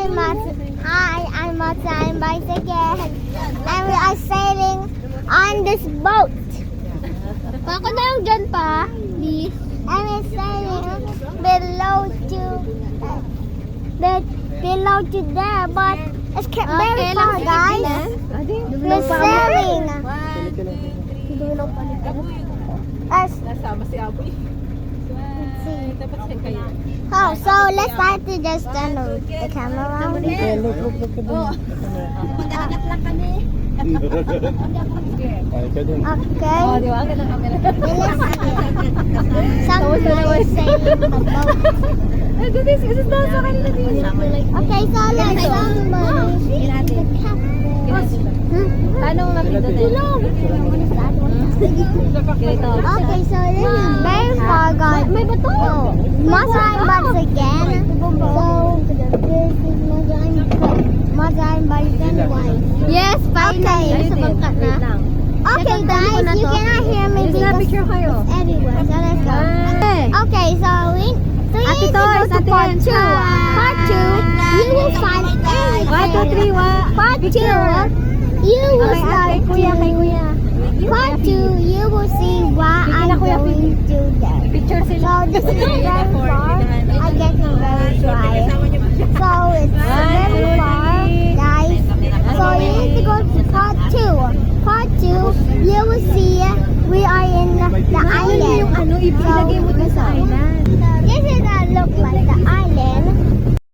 I'm outside bicycle, and we are sailing on this boat. Baka na yung dyan pa, please. And we're sailing below to there, but it's very far, guys. We're sailing. Nasama si Aboy. Oh, so let's try to just turn the camera around. Okay. Oh, di ba? Ang ganda ng camera. Someone is sailing the boat. This is not sa kanila din. Okay, so let's Paano nga pindutin? Okay, so this is very far, guys. Mazarin Buds again. So this is Mazarin Buds anyway. Yes, okay. Okay, guys, you cannot hear me because it's everywhere. So let's go. Okay, so we need to go to part 2. Part 2, you will find everything. Part 2, you will start Part 2, you will see why I'm going to there. Picture So sila. this is very far. I get very dry. So it's very far, guys. So you need to go to part 2. Part 2, you will see we are in the island. Ano, ilagay mo dun sa island.